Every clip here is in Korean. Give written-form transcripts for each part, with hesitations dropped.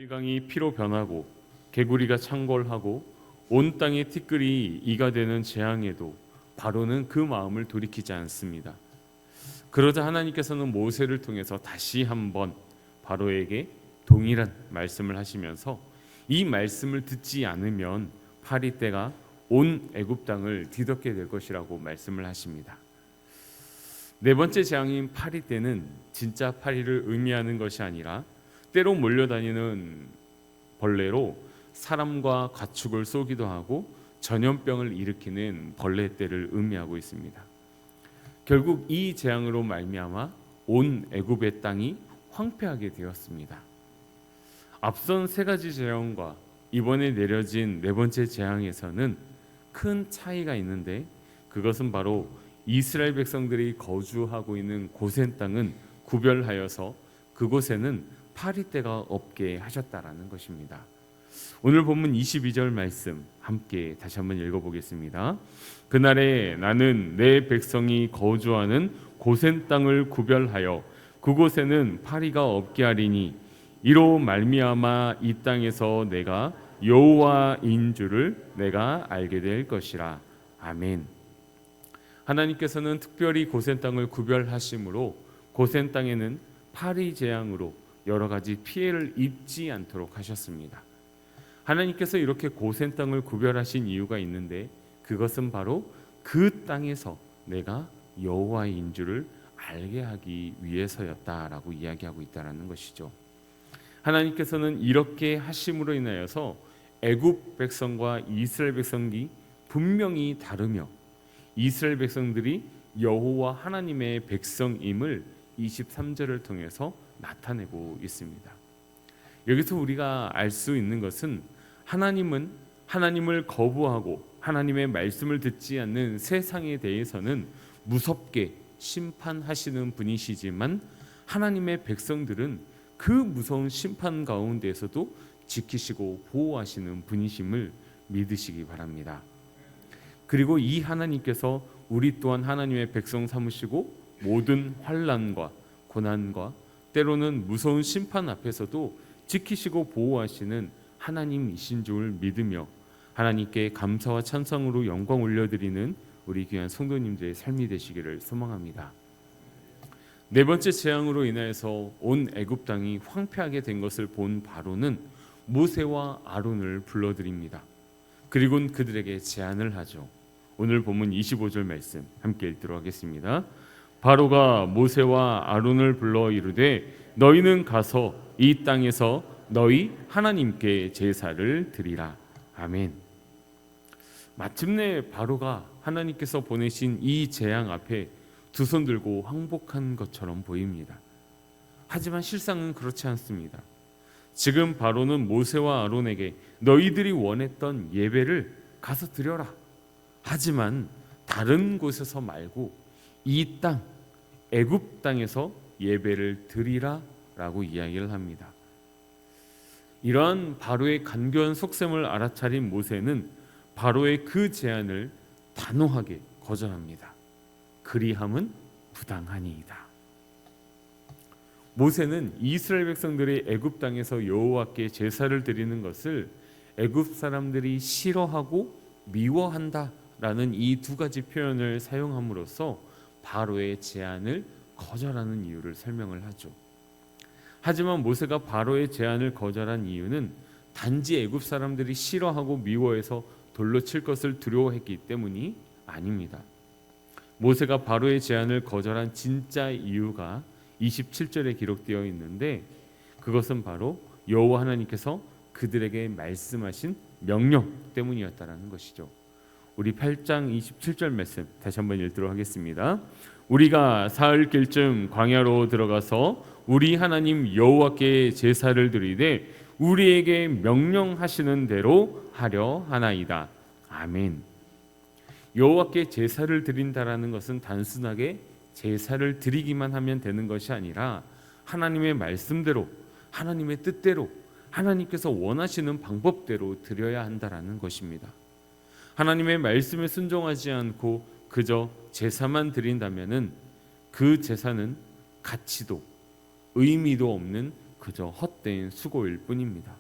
나일강이 피로 변하고 개구리가 창궐하고 온 땅의 티끌이 이가 되는 재앙에도 바로는 그 마음을 돌이키지 않습니다. 그러자 하나님께서는 모세를 통해서 다시 한번 바로에게 동일한 말씀을 하시면서 이 말씀을 듣지 않으면 파리 떼가 온 애굽 땅을 뒤덮게 될 것이라고 말씀을 하십니다. 네 번째 재앙인 파리 떼는 진짜 파리를 의미하는 것이 아니라 때로 몰려다니는 벌레로 사람과 가축을 쏘기도 하고 전염병을 일으키는 벌레 떼를 의미하고 있습니다. 결국 이 재앙으로 말미암아 온 애굽의 땅이 황폐하게 되었습니다. 앞선 세 가지 재앙과 이번에 내려진 네 번째 재앙에서는 큰 차이가 있는데 그것은 바로 이스라엘 백성들이 거주하고 있는 고센 땅은 구별하여서 그곳에는 파리떼가 없게 하셨다라는 것입니다. 오늘 본문 22절 말씀 함께 다시 한번 읽어보겠습니다. 그날에 나는 내 백성이 거주하는 고센 땅을 구별하여 그곳에는 파리가 없게 하리니 이로 말미암아 이 땅에서 내가 여호와인 줄을 내가 알게 될 것이라. 아멘. 하나님께서는 특별히 고센 땅을 구별하심으로 고센 땅에는 파리 재앙으로 여러 가지 피해를 입지 않도록 하셨습니다. 하나님께서 이렇게 고센 땅을 구별하신 이유가 있는데 그것은 바로 그 땅에서 내가 여호와인 줄을 알게 하기 위해서였다라고 이야기하고 있다라는 것이죠. 하나님께서는 이렇게 하심으로 인하여서 애굽 백성과 이스라엘 백성이 분명히 다르며 이스라엘 백성들이 여호와 하나님의 백성임을 23절을 통해서 나타내고 있습니다. 여기서 우리가 알 수 있는 것은 하나님은 하나님을 거부하고 하나님의 말씀을 듣지 않는 세상에 대해서는 무섭게 심판하시는 분이시지만 하나님의 백성들은 그 무서운 심판 가운데에서도 지키시고 보호하시는 분이심을 믿으시기 바랍니다. 그리고 이 하나님께서 우리 또한 하나님의 백성 삼으시고 모든 환난과 고난과 때로는 무서운 심판 앞에서도 지키시고 보호하시는 하나님이신 줄 믿으며 하나님께 감사와 찬송으로 영광 올려드리는 우리 귀한 성도님들의 삶이 되시기를 소망합니다. 네 번째 재앙으로 인하여서 온 애굽 땅이 황폐하게 된 것을 본 바로는 모세와 아론을 불러드립니다. 그리고 그들에게 제안을 하죠. 오늘 본문 25절 말씀 함께 읽도록 하겠습니다. 바로가 모세와 아론을 불러 이르되 너희는 가서 이 땅에서 너희 하나님께 제사를 드리라. 아멘. 마침내 바로가 하나님께서 보내신 이 재앙 앞에 두 손 들고 항복한 것처럼 보입니다. 하지만 실상은 그렇지 않습니다. 지금 바로는 모세와 아론에게 너희들이 원했던 예배를 가서 드려라. 하지만 다른 곳에서 말고 이 땅, 애굽 땅에서 예배를 드리라라고 이야기를 합니다. 이러한 바로의 간교한 속셈을 알아차린 모세는 바로의 그 제안을 단호하게 거절합니다. 그리함은 부당하니이다. 모세는 이스라엘 백성들이 애굽 땅에서 여호와께 제사를 드리는 것을 애굽 사람들이 싫어하고 미워한다라는 이 두 가지 표현을 사용함으로써 바로의 제안을 거절하는 이유를 설명을 하죠. 하지만 모세가 바로의 제안을 거절한 이유는 단지 애굽 사람들이 싫어하고 미워해서 돌로 칠 것을 두려워했기 때문이 아닙니다. 모세가 바로의 제안을 거절한 진짜 이유가 27절에 기록되어 있는데 그것은 바로 여호와 하나님께서 그들에게 말씀하신 명령 때문이었다라는 것이죠. 우리 8장 27절 말씀 다시 한번 읽도록 하겠습니다. 우리가 사흘길쯤 광야로 들어가서 우리 하나님 여호와께 제사를 드리되 우리에게 명령하시는 대로 하려 하나이다. 아멘. 여호와께 제사를 드린다라는 것은 단순하게 제사를 드리기만 하면 되는 것이 아니라 하나님의 말씀대로 하나님의 뜻대로 하나님께서 원하시는 방법대로 드려야 한다라는 것입니다. 하나님의 말씀에 순종하지 않고 그저 제사만 드린다면은 그 제사는 가치도 의미도 없는 그저 헛된 수고일 뿐입니다.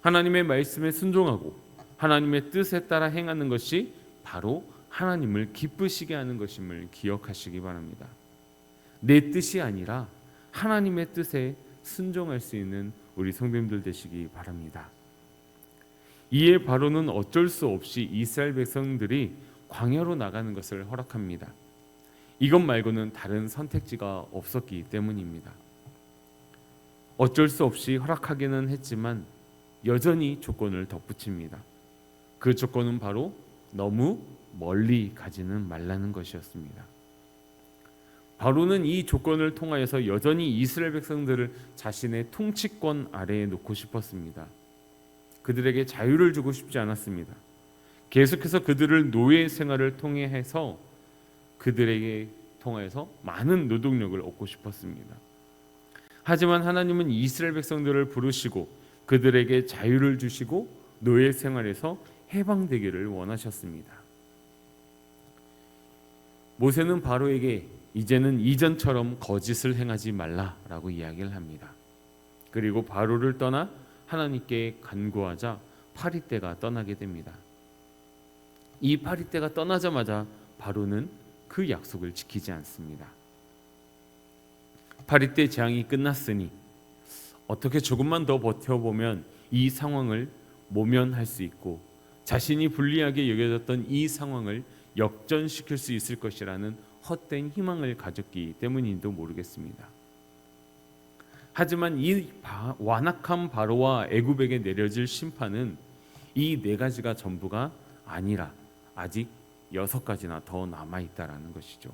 하나님의 말씀에 순종하고 하나님의 뜻에 따라 행하는 것이 바로 하나님을 기쁘시게 하는 것임을 기억하시기 바랍니다. 내 뜻이 아니라 하나님의 뜻에 순종할 수 있는 우리 성도님들 되시기 바랍니다. 이에 바로는 어쩔 수 없이 이스라엘 백성들이 광야로 나가는 것을 허락합니다. 이것 말고는 다른 선택지가 없었기 때문입니다. 어쩔 수 없이 허락하기는 했지만 여전히 조건을 덧붙입니다. 그 조건은 바로 너무 멀리 가지는 말라는 것이었습니다. 바로는 이 조건을 통하여서 여전히 이스라엘 백성들을 자신의 통치권 아래에 놓고 싶었습니다. 그들에게 자유를 주고 싶지 않았습니다. 계속해서 그들을 노예 생활을 통해서 그들에게 통하여서 많은 노동력을 얻고 싶었습니다. 하지만 하나님은 이스라엘 백성들을 부르시고 그들에게 자유를 주시고 노예 생활에서 해방되기를 원하셨습니다. 모세는 바로에게 이제는 이전처럼 거짓을 행하지 말라라고 이야기를 합니다. 그리고 바로를 떠나 하나님께 간구하자 파리떼가 떠나게 됩니다. 이 파리떼가 떠나자마자 바로는 그 약속을 지키지 않습니다. 파리떼 재앙이 끝났으니 어떻게 조금만 더 버텨보면 이 상황을 모면할 수 있고 자신이 불리하게 여겨졌던 이 상황을 역전시킬 수 있을 것이라는 헛된 희망을 가졌기 때문인지도 모르겠습니다. 하지만 이 완악한 바로와 애굽에게 내려질 심판은 이 네 가지가 전부가 아니라 아직 6가지나 더 남아있다라는 것이죠.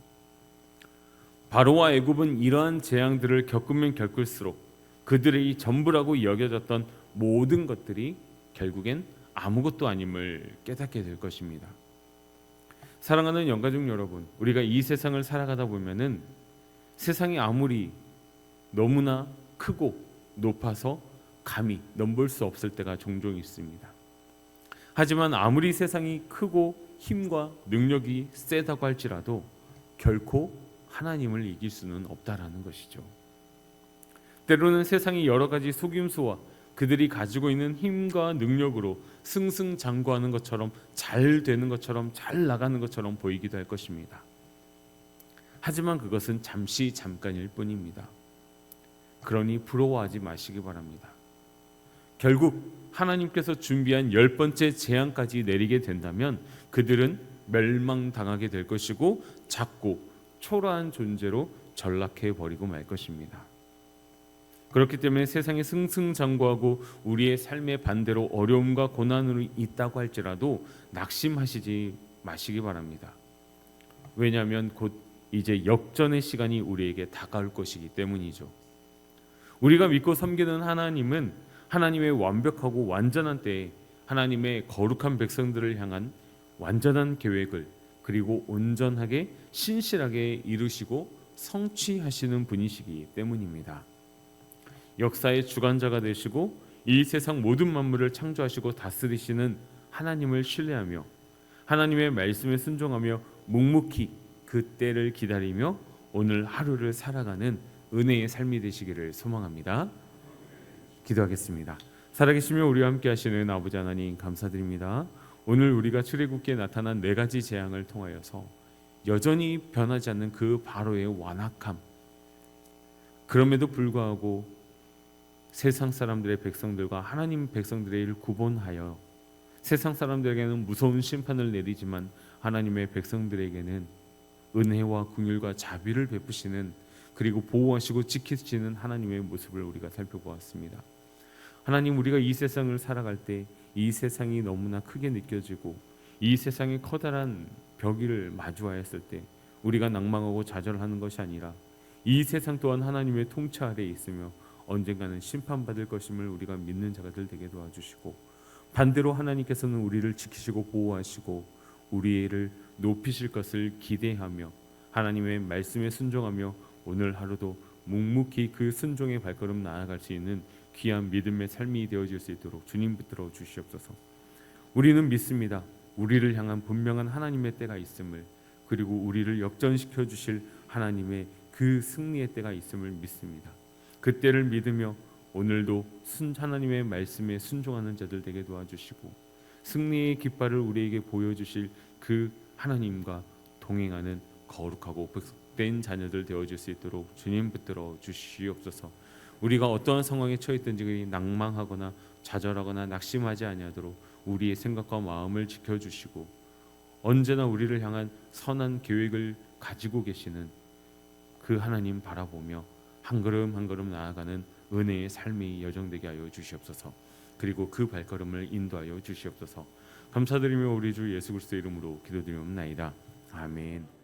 바로와 애굽은 이러한 재앙들을 겪으면 겪을수록 그들의 전부라고 여겨졌던 모든 것들이 결국엔 아무것도 아님을 깨닫게 될 것입니다. 사랑하는 영가족 여러분, 우리가 이 세상을 살아가다 보면은 세상이 아무리 너무나 크고 높아서 감히 넘볼 수 없을 때가 종종 있습니다. 하지만 아무리 세상이 크고 힘과 능력이 세다고 할지라도 결코 하나님을 이길 수는 없다라는 것이죠. 때로는 세상이 여러 가지 속임수와 그들이 가지고 있는 힘과 능력으로 승승장구하는 것처럼 잘 되는 것처럼 잘 나가는 것처럼 보이기도 할 것입니다. 하지만 그것은 잠깐일 뿐입니다. 그러니 부러워하지 마시기 바랍니다. 결국 하나님께서 준비한 10번째 재앙까지 내리게 된다면 그들은 멸망당하게 될 것이고 작고 초라한 존재로 전락해 버리고 말 것입니다. 그렇기 때문에 세상에 승승장구하고 우리의 삶의 반대로 어려움과 고난으로 있다고 할지라도 낙심하시지 마시기 바랍니다. 왜냐하면 곧 이제 역전의 시간이 우리에게 다가올 것이기 때문이죠. 우리가 믿고 섬기는 하나님은 하나님의 완벽하고 완전한 때에 하나님의 거룩한 백성들을 향한 완전한 계획을 그리고 온전하게 신실하게 이루시고 성취하시는 분이시기 때문입니다. 역사의 주관자가 되시고 이 세상 모든 만물을 창조하시고 다스리시는 하나님을 신뢰하며 하나님의 말씀에 순종하며 묵묵히 그 때를 기다리며 오늘 하루를 살아가는 은혜의 삶이 되시기를 소망합니다. 기도하겠습니다. 살아계시며 우리와 함께 하시는 아버지 하나님 감사드립니다. 오늘 우리가 출애굽기에 나타난 4가지 재앙을 통하여서 여전히 변하지 않는 그 바로의 완악함, 그럼에도 불구하고 세상 사람들의 백성들과 하나님 백성들의 일을 구분하여 세상 사람들에게는 무서운 심판을 내리지만 하나님의 백성들에게는 은혜와 긍휼과 자비를 베푸시는 그리고 보호하시고 지키시는 하나님의 모습을 우리가 살펴보았습니다. 하나님, 우리가 이 세상을 살아갈 때 이 세상이 너무나 크게 느껴지고 이 세상의 커다란 벽을 마주하였을 때 우리가 낭망하고 좌절하는 것이 아니라 이 세상 또한 하나님의 통치 아래에 있으며 언젠가는 심판받을 것임을 우리가 믿는 자가들 되게 도와주시고 반대로 하나님께서는 우리를 지키시고 보호하시고 우리를 높이실 것을 기대하며 하나님의 말씀에 순종하며 오늘 하루도 묵묵히 그 순종의 발걸음 나아갈 수 있는 귀한 믿음의 삶이 되어질 수 있도록 주님 붙들어 주시옵소서. 우리는 믿습니다. 우리를 향한 분명한 하나님의 때가 있음을, 그리고 우리를 역전시켜 주실 하나님의 그 승리의 때가 있음을 믿습니다. 그때를 믿으며 오늘도 하나님의 말씀에 순종하는 자들 되게 도와주시고 승리의 깃발을 우리에게 보여주실 그 하나님과 동행하는 거룩하고 복된 자녀들 되어줄 수 있도록 주님 붙들어 주시옵소서. 우리가 어떠한 상황에 처했든지 낭망하거나 좌절하거나 낙심하지 아니하도록 우리의 생각과 마음을 지켜주시고 언제나 우리를 향한 선한 계획을 가지고 계시는 그 하나님 바라보며 한 걸음 한 걸음 나아가는 은혜의 삶이 여정되게 하여 주시옵소서. 그리고 그 발걸음을 인도하여 주시옵소서. 감사드리며 우리 주 예수 그리스도의 이름으로 기도드리옵나이다. 아멘.